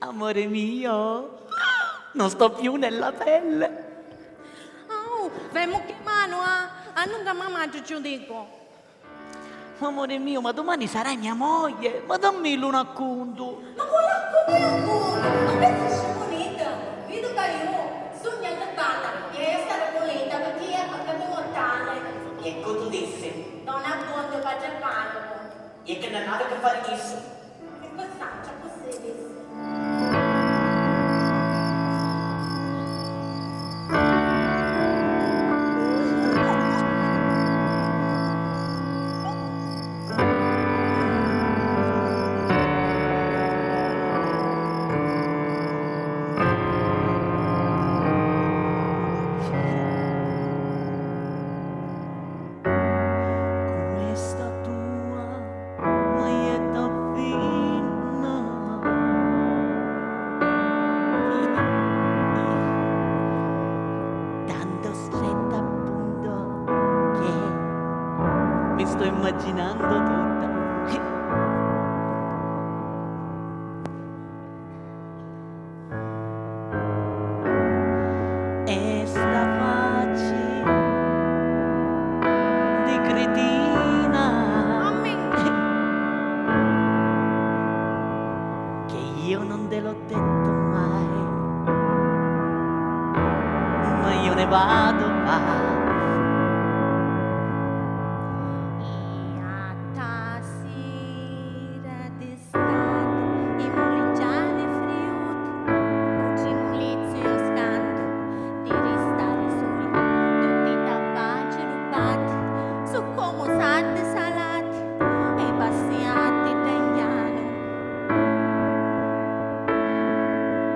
Amore mio, non sto più nella pelle. Oh, vemo che mano a nunca mamma ci dico. Amore mio, ma domani sarai mia moglie. Ma dammi un racconto. Ma come racconto? Ma questa è scimonetta. Vedo che io sogno che balla. E io stavo volendo perché è proprio mortale. E cosa disse? Non ha buono per Giappano. E che non ha che fare questo? E passaggia così. Sto immaginando tutta. E sta faccia di cretina che io non te l'ho detto mai, ma io ne vado va.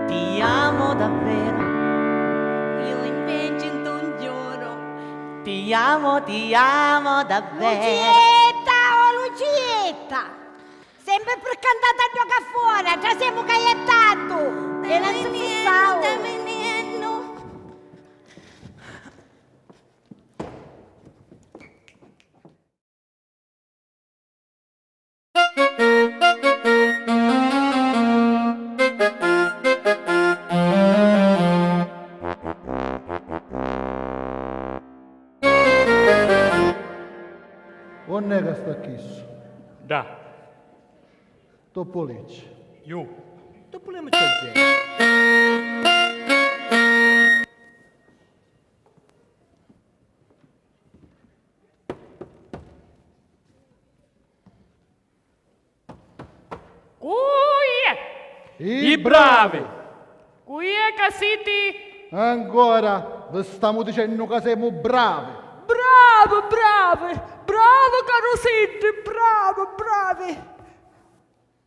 Ti amo davvero. Io invece non giuro. Ti amo davvero. Lucietta, oh Lucietta! Sempre per cantare a giocare fuori, già siamo caiettato! E non si fissava! Sta venendo. Non è che sta chisso. Da, Topolicci. io. Dopo le gente. I bravi! Qui è Cassiti! Ancora, vi stiamo dicendo che siamo bravi. Bravo, bravo caro Siddi, bravi!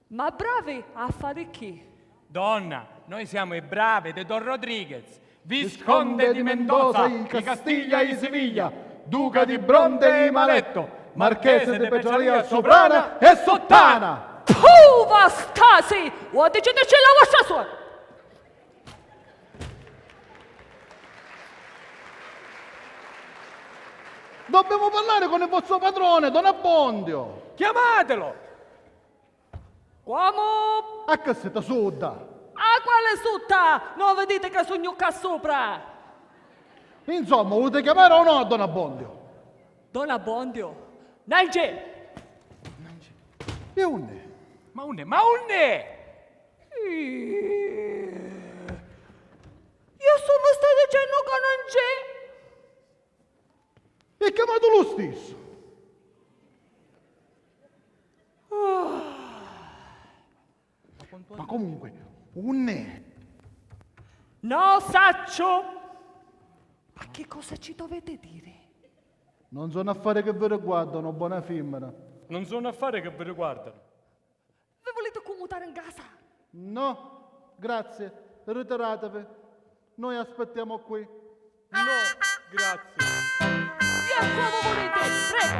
Ma bravi a fare chi? Donna, noi siamo i bravi di Don Rodriguez, Visconde di Mendoza, di Castiglia e Siviglia, Duca di Bronte e Maletto, Marchese di Petralia Soprana e Sottana. Puh, vastasi! O decideci la vostra suora! Dobbiamo parlare con il vostro padrone, Don Abbondio. Chiamatelo! Come? A che siete suda? A quale sutta? Non vedete che sogno qua sopra? Insomma, volete chiamare o no Don Abbondio? Don Abbondio, Nalge! E unne? Ma unne! Io sono stato dicendo che non c'è! E chiamato lo stesso. Ma comunque, unne. No, saccio! Ma che cosa ci dovete dire? Non sono affari che vi riguardano, buona femmina. Non sono affari che vi riguardano. Vi volete commutare in casa? No, grazie, ritiratevi. Noi aspettiamo qui. No, grazie. Via come volete, prego!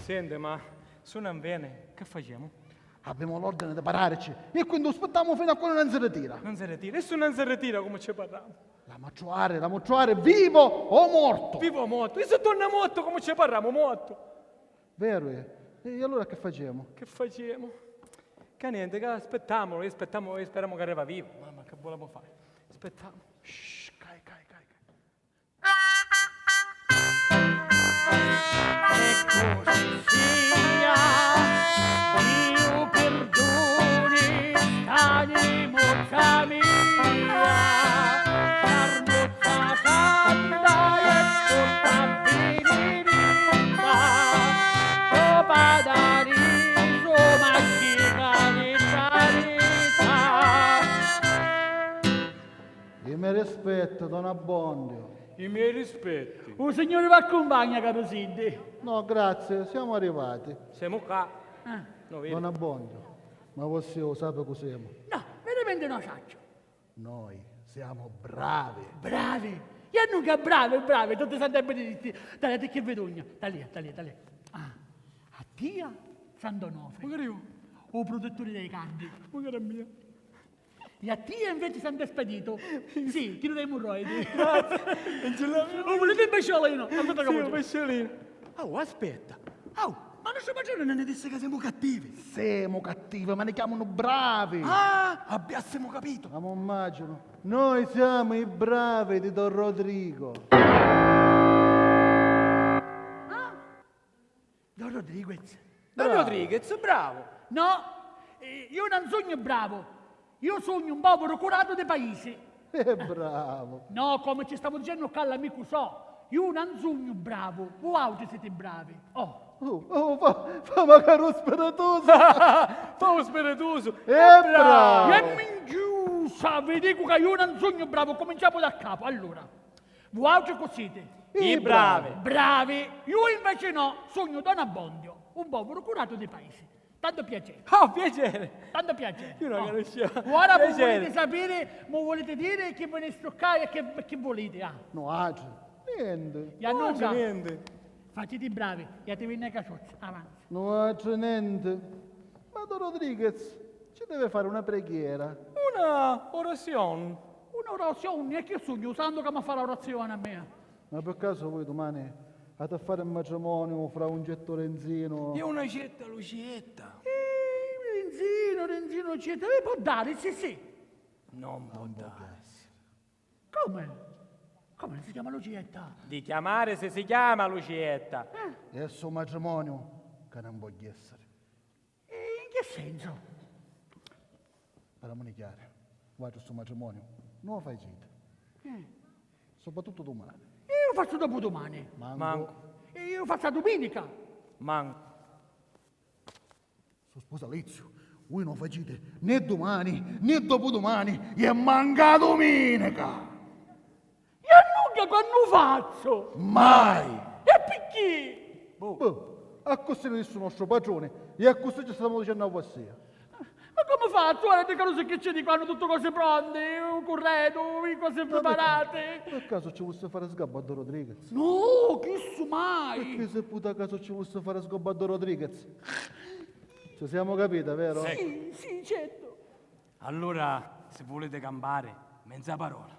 Sente, ma se non viene, che facciamo? Abbiamo l'ordine di pararci e quindi aspettiamo fino a quando non si ritira. Non si ritira, e se non si ritira come ci parliamo? La mortuaria, vivo o morto? Vivo o morto, e se torna morto come ci parliamo? Morto. Vero? E allora che facciamo? Che facciamo? Che niente, che aspettiamolo, e speriamo che arriva vivo. Mamma, che volevamo fare? Aspettiamo. Shh, cai, cai, cai. Dio perdoni, animozza mia, carnozza santa e tutta benedetta, roba da riso, macchina di sanità. Io mi rispetto, Don Abbondio. I miei rispetti. Un signore vi accompagna, caro Siddi. No, grazie, siamo arrivati. Siamo qua. No, vedi? Don Abbondio, ma voi lo sapete cos'è? No, veramente non faccio. Noi siamo bravi. Bravi! Io nunca bravi, tutti sempre beneditti. Dai, te che vedogna. Da lì. Ah, a tia Sant'Onofre. Magari io. O protettore dei cardi. Magari a mia. E a tia invece Sant'Espedito. Sì, tiro dei emorroidi. Non ce l'avevo. O volete il pesciolino? Aspetta che Sì, faccio. un pesciolino. Oh, aspetta. Oh, ma non so maggiore non ne disse che siamo cattivi. Siamo cattivi, ma ne chiamano bravi. Ah, abbiamo capito. Ma mi immagino. Noi siamo i bravi di Don Rodrigo. Don Rodriguez. Don Rodriguez, bravo. No, io non sogno bravo. Io sogno un povero curato dei paesi. Bravo. No, come ci stavo dicendo qua l'amico so. Io non sogno bravo. Voi altri siete bravi. Oh. Fa magari un spiritoso. Fa un spiritoso. Bravo. E minchiusa, vi dico che io non sogno bravo. Cominciamo da capo. Allora, voi altri cosa siete? I bravi. Bravi. Io invece no, sogno Don Abbondio, un povero curato dei paesi. Tanto piacere. Oh, piacere. Tanto piacere. Io non conoscevo. Ora voi Piacere. volete sapere, ma volete dire che ve ne stoccare e che volete? Ah. No, Agio. Niente. E non c'è niente. Facete i bravi, e te viene a casozza, avanti. No, Agio, niente. Ma Don Rodriguez ci deve fare una preghiera. Una orazione. Un'orazione, e che sogno usando che mi fa l'orazione a me? Ma per caso voi domani andate a fare il matrimonio fra un getto Renzino? Io una cetta, Lucietta. Renzino, eccetera, può dare, sì. Non può darsi. Come? Come si chiama Lucietta? Di chiamare se si chiama Lucietta. E il suo matrimonio che non voglio essere. E in che senso? Parliamo chiaro. Guarda il suo matrimonio. Non lo fai gita. Soprattutto domani. Io faccio dopodomani. Manco. E io faccio domenica. Manco. Suo sposalizio, voi non facete né domani né dopodomani e manca domenica. Io nunca quando faccio. Mai. E perché? Boh, a questo è il nostro padrone e a questo ci stiamo dicendo a voi. Ma come faccio? Guarda che cose che c'è di qua, hanno tutte cose pronte, un corredo, cose preparate. Per caso ci vuole fare sgabbo a Don Rodriguez? No, che su mai? Perché se puta caso ci vuole fare sgabbo a Don Rodriguez? Ci siamo capiti, vero? Sì, certo. Allora, se volete campare, mezza parola.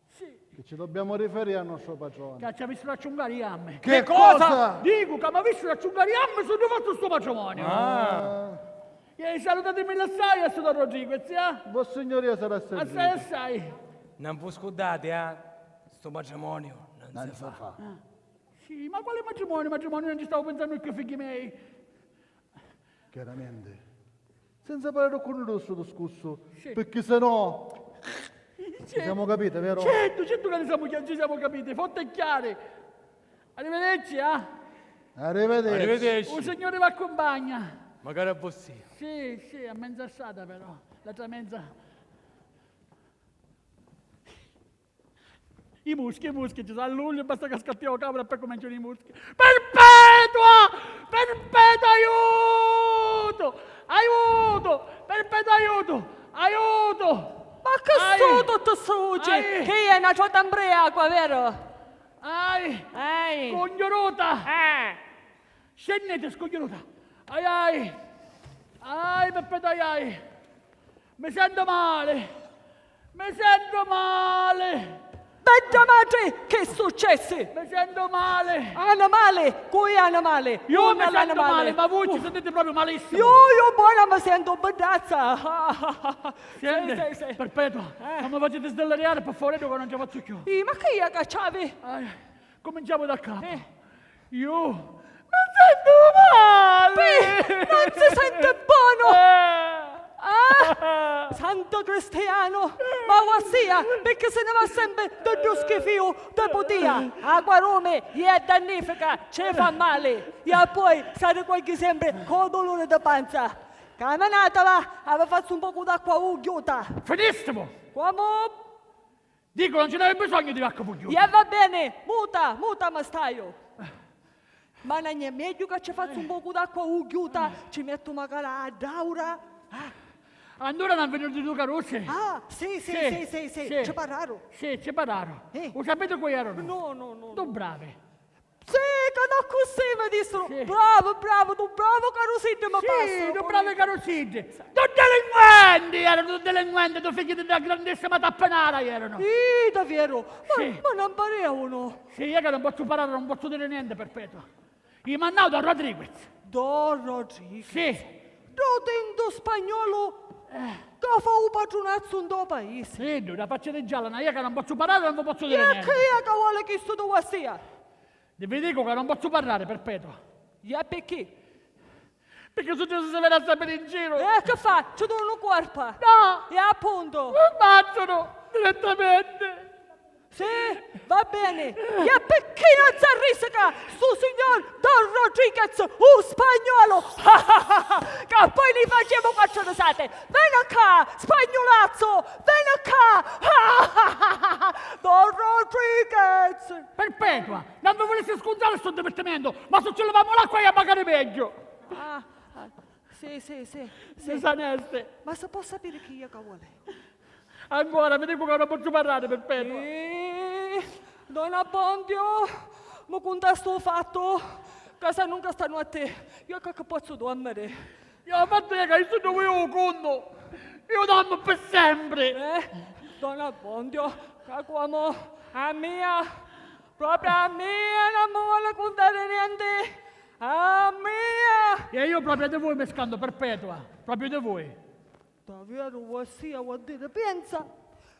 Sì. Che ci dobbiamo riferire al nostro padrone. Che ci ha visto la ciungariamme. Che cosa? Dico che mi ha visto la ciungariamme sono fatto sto matrimonio. Ah, E salutatemi l'assai a Don Rodriguez, vostra signoria sarà servita. Assai. Non vi scordate, sto matrimonio non Non si si fa. fa. Sì, ma quale matrimonio? Matrimonio non ci stavo pensando che figli miei. Chiaramente. Senza parlare con il nostro discorso. Sì. Perché se no... Ci siamo capiti, vero? Certo che ci siamo capiti, forte e chiare. Arrivederci, Arrivederci. Arrivederci. Un signore vi accompagna. Magari a voi sì. Sì, a mezza strada però. L'altra mezza. I muschi, ci sono a luglio, basta che scattiamo capra e poi cominciano i muschi. Perpetua! Aiuto! Perpetuo aiuto! Ma che sto tutto suci? Ai. Che è una ciota ambriacqua, vero? Ai! Ehi. Scoglionuta! Scendete, scoglionuta! Ai, Perpetuo, ai! Mi sento male! Aspetta, madre, che è successo? Mi sento male. Animale, cui animale? Io mi sento male, ma voi ci sentite proprio malissimo. Io buona mi sento badazza. Senti, sì. Perpetua, non mi facete stellariare per favore che non ce la faccio più. Ma che io cacciavi? Cominciamo da capo. Io mi sento male. Non si sente buono. Santo cristiano, ma ossia, perché se ne va sempre tutto schifio dopo dia, acqua rome, è dannifica, ci fa male, e poi state qualche sempre con dolore di panza. Camminata va, aveva fatto un po' d'acqua ugghiuta. Finissimo. Come? Dico, non ce n'aveva bisogno di acqua pugliuta. E va bene, muta ma stai. Ma non è meglio che ci faccio un po' d'acqua ugghiuta, ci metto magari a daura. Allora non venuto due carrozze? Sì, ci parlaro. Sì, ci parlaro. Lo sapete quali erano? No. Tu brave. Sì, che da così mi dissero. Sì. Bravo, tu bravo carosino mi passa. Sì, tu brave carrozzine. Tu delinquenti, erano tu delinquenti, tu figli della grandissima tappanara erano. Sì, davvero. Sì. Ma non parevano. Sì, io che non posso parlare, non posso dire niente, Perpetua. Io mi hanno da Rodriguez. Don Rodriguez. Sì. Rodendo spagnolo. Che fa un padronazzo in tuo paese. Sì, una faccia di gialla, io che non posso parlare, non posso E dire che niente. è che vuole che sto tu sia? Vi dico che non posso parlare, Perpetua. E perché? Perché successo se verrà sempre in giro. Che fa? Ci do una corpa. No, E appunto. mi ammazzano direttamente. Sì, va bene. E perché non si arrisca sto signor Don Rodriguez, un spagnolo? Che poi li facciamo cacciolosate. Vieni qua, spagnolazzo, vieni qua. Don Rodriguez. Perpetua, non vi volessi scusare sto divertimento, ma se ce levamo l'acqua ia magari meglio. Sì. Si saneste. Ma se può sapere chi è che vuole? Ancora, mi dico che non posso parlare, Perpetua. Don Abbondio, ma con questo fatto, casa nunca stanno a te. Io che posso dormire? Io ho fatto che io sono io conto. Io dormo per sempre. Don Abbondio, che come a mia, proprio a mia, non mi vuole contare niente. A mia. E io proprio di voi mi scando, Perpetua. Proprio di voi. Davvero vuol dire, pensa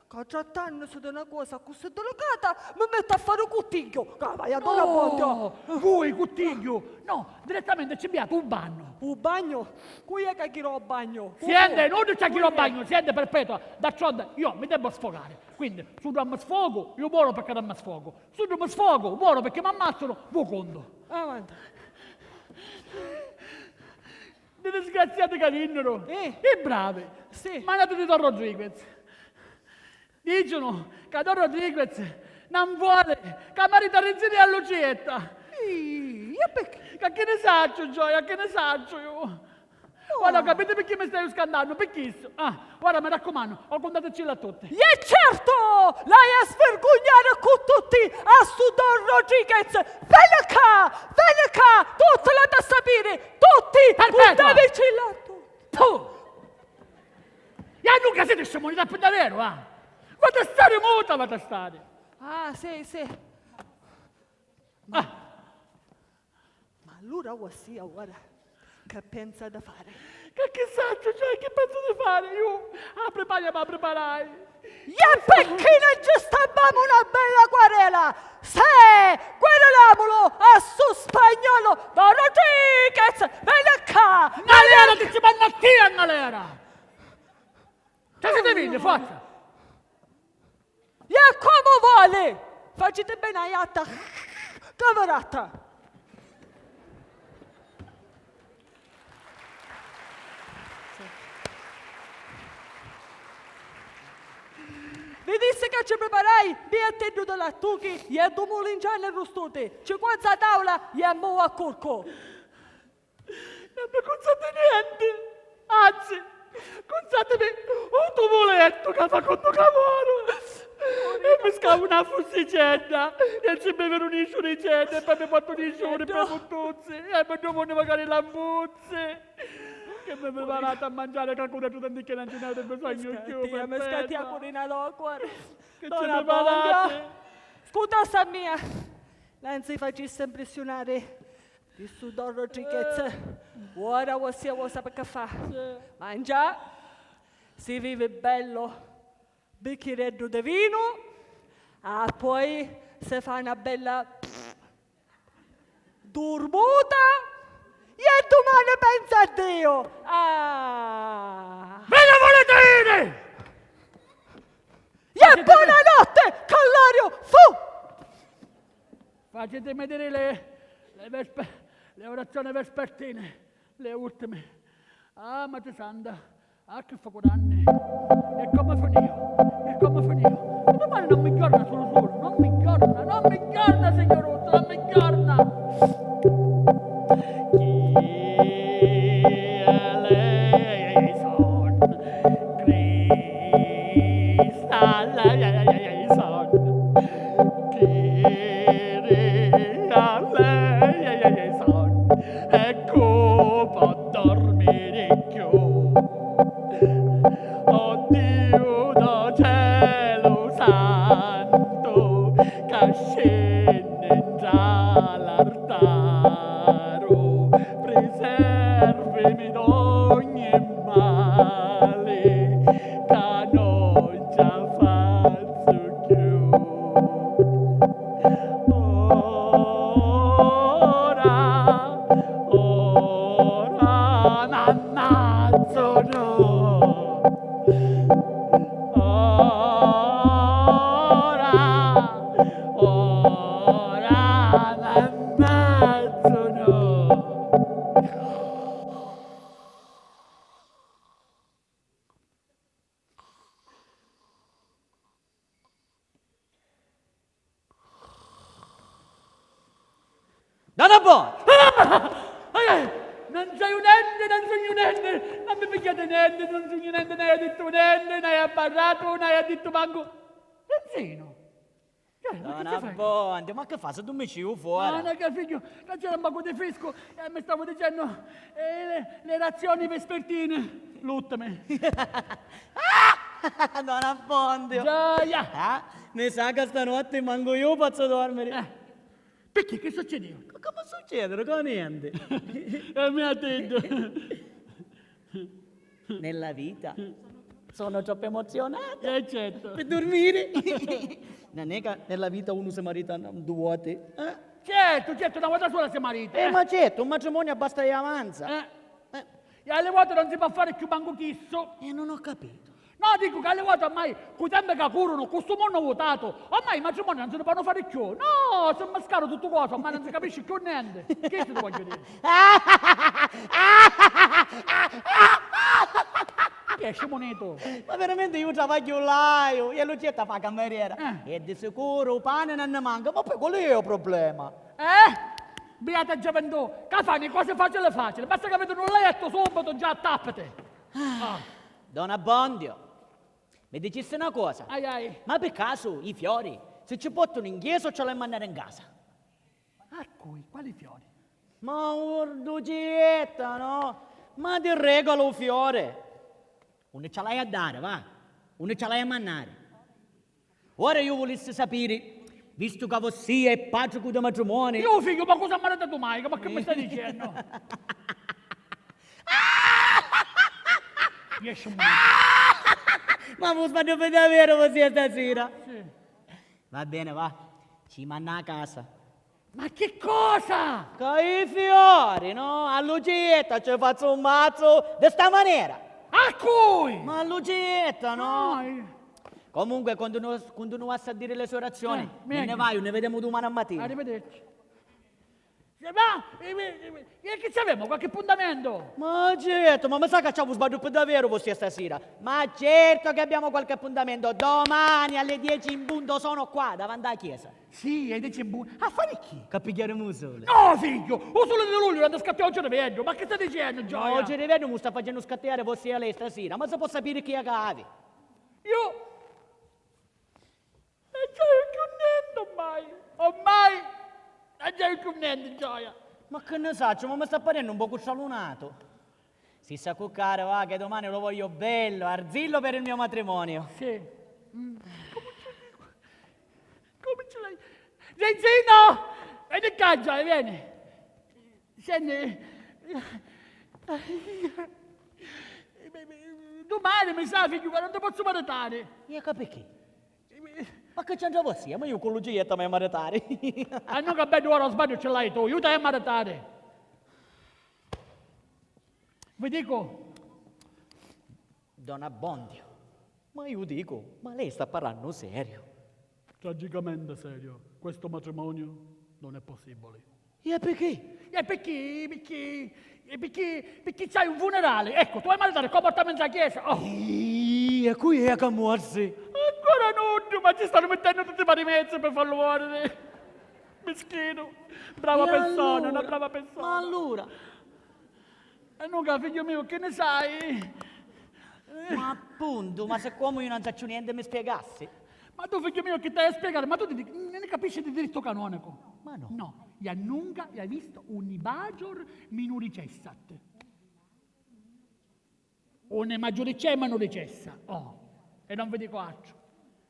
che trattandosi di una cosa così delicata mi metto a fare un cottiglio. Che vai a Don Abbondio. Voi, cottiglio. No, direttamente ci abbiate un bagno. Un bagno? Qui è che tirò il bagno. Siente, non c'è chi lo bagno, siente, Perpetua. D'altronde io mi devo sfogare. Quindi, se non mi sfogo, io buono perché non mi sfogo. Se non mi sfogo, buono perché mi ammazzano, vuoi conto. Avanti. Di disgraziati che vinnero. E bravi. Sì. Ma andate di Don Rodriguez. Dicono che Don Rodriguez non vuole che marita Renzini a Lucietta. E perché? Che ne saccio, Gioia, che ne saccio io? Guarda, capite perché mi stai scandando? Perché? Guarda, mi raccomando, ho contateci a tutti. E certo! Lei è svergognare con tutti a su Don Rodriguez! Vieni qua! Tutti la da sapere! Tutti! Perfetto! Puntateci là tutti! Tu! E nunca siete scemonita per davvero, Vado a stare muta, vado a stare. Sì. Ah, Ma allora sia ora che pensa da fare? che saccio, cioè, che penso di fare? Io, ma preparai. E perché non ci stavamo una bella querela? Se quereliamolo a su spagnolo Don Rodriguez! Vieni qua! Nalera, ti ci manna a te, Nalera! Che siete vieni, forza! E come vuole! Facete bene a iatta! Camerata! Vi disse che ci preparai, vi attendo dalla tuchi, e tu mulinciano e rustute, ci quanza tavola, e mo a corco. Non mi consente niente! Anzi, consentemi un tumoletto che fa conto cavolo! E mi scavo una fusticella, e ci bevono un iscio di cena, e poi mi porto un iscio per puntuzzi, e mi devono magari la buzze. Che mi preparate a mangiare qualcuno tanto che non ce n'è bisogno più. Mi scattiamo con una locua. Che ci Donna preparate? Bonga, scusa mia, non si facesse impressionare. Di su Don Rodriguez, ora possiamo sapere che fa. Mangia, si vive bello, bicchieretto di vino, poi si fa una bella durmuta e domani pensa a Dio. Bene voletini! E buonanotte, Callario, fu! Facete vedere le orazioni vespertine, le ultime. Madre Santa, che fa 4 anni. E come finio. E domani non mi giorna solo, non mi giorna, signorotto, non mi giorna. Chi è lei son? Cristalla son. Ecco può dormire più. Oddio da cielo santo che scende già l'altaro, preservami d'ogni male che non ci faccio più. Ora n'ammazzo no. Ora n'ammazzo no. Donna Bonga! Non sei un ente, non sono un ente, non mi picchiate niente, non sono un ente, ne hai detto un ente, ne hai barrato, ne hai detto manco. Benzino. Donna Bonga, ma che fa se tu mi ci fuori? Non è che figlio, non c'era un poco di fisco e mi stavo dicendo le razioni vespertine, luttami. Donna Bonga! Gioia! Mi sa che stanotte manco io posso dormire. Perché che succedeva? Ma come succede? Con niente. Mi ha detto. Nella vita sono troppo emozionato Certo. per dormire. Non è che nella vita uno si marita due volte. Certo, una volta sola si marita. Ma certo, un matrimonio basta e avanza. E alle volte non si può fare più manco chisso. Non ho capito. No, dico che alle volte ormai, con i tempi che corrono, questo mondo votato, ormai i matrimoni non se ne possono fare più. No, sono mascaro tutto cosa, ormai non si capisce più niente. Che ti voglio dire? Che è scimonetto? Ma veramente io travaglio là, e Lucetta fa cameriera. E di sicuro il pane non ne manca, ma poi quello è il problema. Beata gioventù, che fanno cose facili, basta che vedono un letto subito già tappate. Donna Bondio, mi dicesse una cosa, Ai. ma per caso i fiori, se ci portano in chiesa o ce li mandano in casa? Quali fiori? Ma Lucetta, no? Ma ti regalo un fiore. Uno ce l'hai a dare, va? Uno ce l'hai a mandare. Ora io volessi sapere, visto che voi è padre di matrimonio... Io figlio, ma cosa mi hai dato mai? Ma che mi stai dicendo? Riesci un momento. Ma voi sbaglio per davvero voi stasera? Sì. Va bene, va. Ci manda a casa. Ma che cosa? Che i fiori, no? A Lucetta ci faccio un mazzo di sta maniera. A cui? Ma a Lucetta, no? Dai. Comunque, continua a dire le sue orazioni. meglio. Ne vai, ne vediamo domani a mattina. Arrivederci. Ma che c'avevamo? Qualche appuntamento? Ma certo, ma mi sa che ci avevo sbagliato per davvero voi stasera. Ma certo che abbiamo qualche appuntamento. Domani alle 10 in punto sono qua, davanti alla chiesa. Sì, e dice buono. A fare chi? Cappigliaremo il sole. No, figlio! O solo di luglio quando scatta oggi rivedo. Ma che stai dicendo, Gioia? Oggi rivedo mi sta facendo scattare voi a lei stasera, ma si può sapere chi è che avevi. Io... Non c'è più niente ormai. Non c'è più niente, Gioia. Ma che ne saccio, ma mi sta parendo un po' salunato. Si sa cuccare, va, che domani lo voglio bello, arzillo per il mio matrimonio. Sì. Come ce l'hai? Renzino! Vieni qua, Gioia, vieni. Senti. Domani mi sa, figlio, non ti posso maritare. Io capisco. Ma che c'entra voi? Ma io con Lucietta mi maritare. Ah, no, che bello, ora sbaglio ce l'hai tu, aiuta a maritare. Vi dico, Don Abbondio, ma io dico, ma lei sta parlando serio? tragicamente serio, questo matrimonio non è possibile. E perché? Perché c'hai un funerale, ecco, tu hai maritare il comportamento della chiesa. Oh. E qui è che morsi. Ancora nudo, ma ci stanno mettendo tutti i vari mezzi per farlo muovere. Meschino, brava E persona, allora? una brava persona. Ma allora? E non, figlio mio, che ne sai? Ma appunto, ma se come io non faccio niente mi spiegassi? Ma tu, figlio mio, che te hai spiegato? Ma tu ne capisci di diritto canonico? Ma no. No, io nunca hai visto un ibajor minuricessat. Un maggioricè minuricessa. Oh, e non vi dico altro.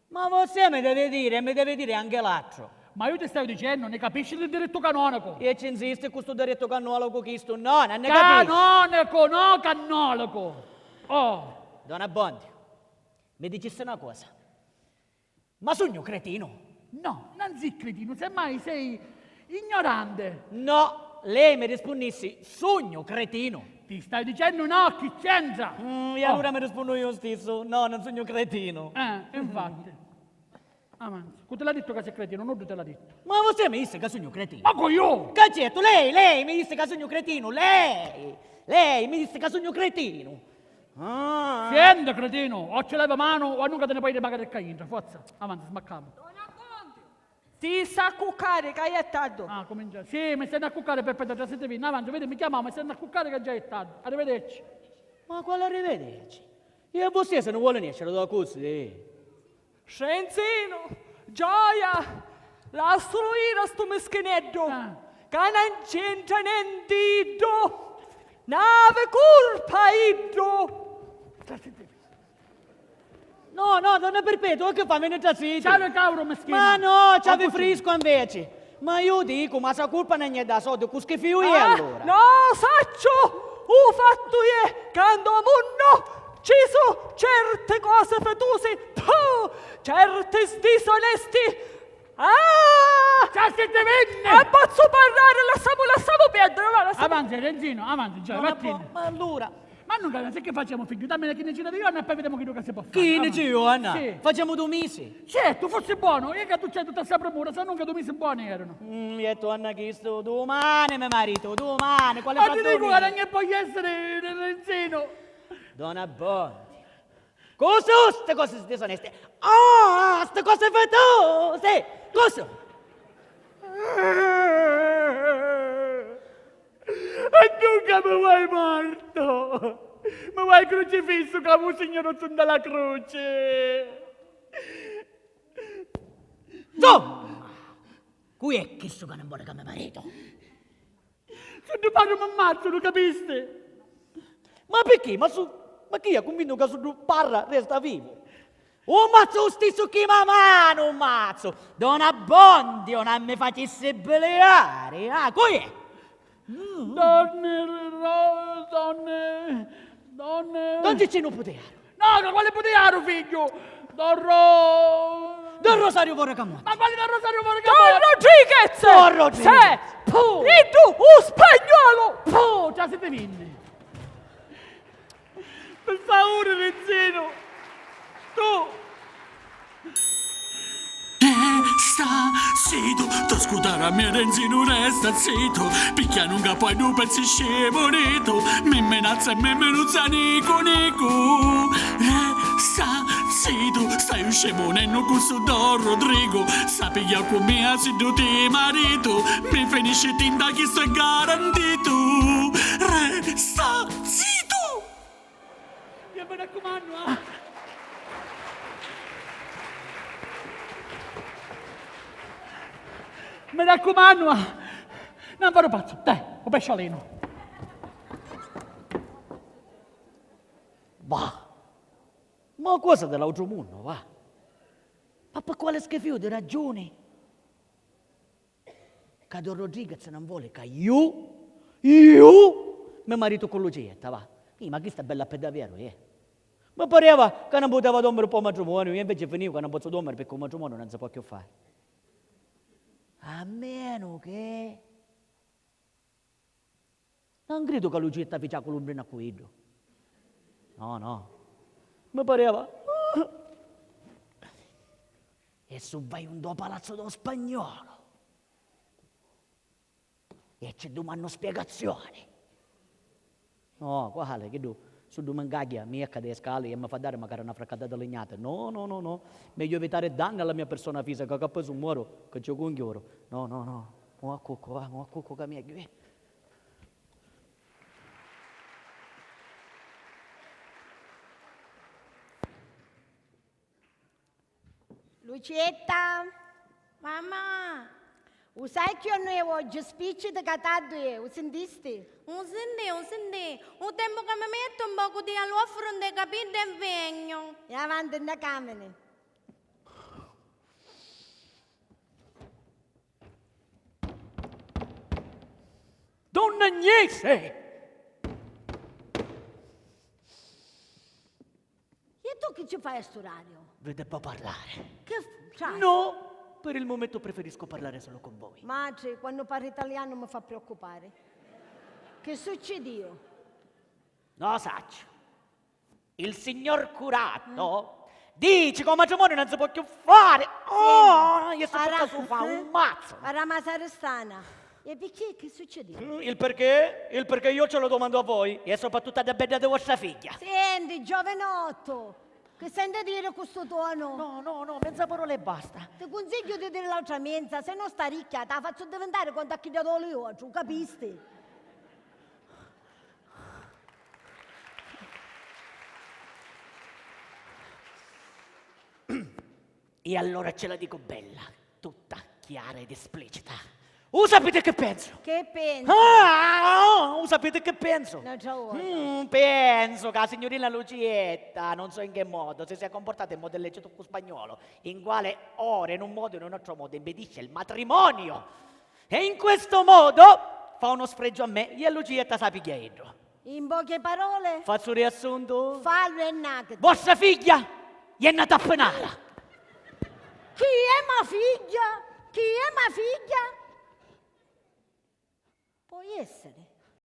Ma você mi deve dire, e mi deve dire anche l'altro. Ma io ti stavo dicendo, ne capisci di diritto canonico? E ci insiste con questo diritto cannologo che sto no, non ne capisci. Canonico, no canonico. Oh, Don Abbondio, mi dicesse una cosa. Ma sogno cretino? no, non sei cretino, semmai sei ignorante. No, lei mi rispondessi, sogno cretino. Ti stai dicendo no, chi c'entra? E allora mi rispondo io stesso, no, non sogno cretino. Infatti. Avanti, chi te l'ha detto che sei cretino? Non te l'ha detto. Ma você mi disse che sogno cretino? Ma io! Caccetto, lei mi disse che sogno cretino, lei mi disse che sogno cretino. Ah. Senti, cretino, o ce leva mano o nunca te ne puoi ripagare il caino. Forza, avanti, smacchiamo. Si sa cuccare, che è tardi. Ah, comincia. Sì, mi stai a cuccare per già siete vini. Avanti, vedi, mi chiamavo, mi stai a cuccare che già è tardi. Arrivederci. Ma quale arrivederci? E você se non vuole niente, da così. Scenzino, Gioia, lascialo io sto meschinetto, che non c'entra niente, nave colpa, iddo. No, non è perpetuo, che fa? Me ne zitto. Ciao, cavolo, meschino. Ma no, c'è così. frisco invece. Ma io dico, ma sa colpa non è da soldi, con schifo io allora. No, saccio, ho fatto io, quando mondo ci sono certe cose fetose, certe disonesti. Ah! Ciao, siete venne! E posso parlare, lasciamo perdere, va, lasciamo. Avanti, Renzino, avanti, già, vattene. Ma allora, Ma non capisci che facciamo, figlio? Dammi una quindicina di anni e poi vediamo che si può fare. 15 anni? Sì. Facciamo 2 mesi. Certo, fosse buono, io che tu c'hai tutta questa premura, se non che 2 mesi buoni erano. E tu hanno chiesto domani, mio marito, domani, quale Ma ti dico fatto? che non puoi essere Renzino. Don Abbondio. Cosa ste cose disoneste? Ah, ste cose fetose! Cosa? E tu che mi vuoi morto? Mi vuoi crocifisso come un signore su dalla croce? Insomma, qui è questo che non vuole che mio marito. Se tu parli mi ammazzo, lo capiste? Ma perché? Ma chi è convinto che se tu parla resta vivo? Un mazzo lo stesso che mi mano, un mazzo! Don Abbondio non mi facesse beleare, ah, qui è? Donne... Don Cicino Putearo. No, quale putearo, figlio? Don Rosario Vorracamone. Ma quale Don Rosario vuole Don che Rodriguez! Don Rodriguez. Sì! E tu, un spagnolo! Oh, già siete vinti. Per favore, Renzino. Tu. Sta zitto, tu scudare a me Renzino resta zitto, picchia lunga poi tu pensi scemonito, mi menazza e mi menuzza nico. Resta zitto, stai un scemone non gusto Don Rodrigo, sapiglia con me se tu ti marito, mi finisce tinta che sto garantito. Resta zitto! Io mi raccomando, Mi raccomando, non farò pazzo. Dai, un pesciolino. Ma cosa dell'altro mondo, va? Ma per quale schifo di ragioni? Che Don Rodriguez non vuole che io, mi marito con Lucietta, va? Ma chi sta bella per davvero, Mi pareva che non poteva dormire un po' matrimonio, io invece finivo che non posso dormire perché un matrimonio non si può più fare. A meno che... Non credo che Lucietta faccia Columbina a quello. No. Mi pareva... E su vai un do palazzo dello spagnolo. E ci domando spiegazioni. No, quale? Che tu? Su domangaglia, mi cade le scale e mi fa dare magari una fraccata legnata. No. Meglio evitare danni alla mia persona fisica, che poi su muoro, che c'è un chioro. No. Mo a cucco che mi è. Lucietta, Mamma, sai che noi oggi spicci di catato, sentiste? un sentì. Un tempo che mi metto un poco di all'offro di capire impegno. E avanti in camera. Donna Agnese! E tu che ci fai a sto orario? Vi devo parlare. Che c'hai? No, per il momento preferisco parlare solo con voi. Madre, quando parli italiano mi fa preoccupare. Che succede io? No, saccio. Il signor curato dice che un matrimonio non si può più fare. Oh, io sto per fa un mazzo. A Ramasare Stana. E perché? Che succede? Il perché? Il perché io ce lo domando a voi e soprattutto da bella di vostra figlia. Senti, giovenotto, che sente dire questo tono? No, mezza parola e basta. Ti consiglio di dire l'altra mensa, se no sta ricca, te la faccio diventare quando ha chiuso le occhi, capisci? E allora ce la dico bella, tutta chiara ed esplicita. Sapete che penso? Che pensi? Sapete che penso? Non c'ho ora. Penso che la signorina Lucietta, non so in che modo, si sia comportata in modo illecito con spagnolo, in quale ora, in un modo o in un altro modo, impedisce il matrimonio. E in questo modo fa uno sfregio a me e a Lucietta sa picchiato. In poche parole? Faccio un riassunto? Fallo e nugget. Vostra figlia gli è nata a penala. Chi è mia figlia? Chi è mia figlia? Può essere.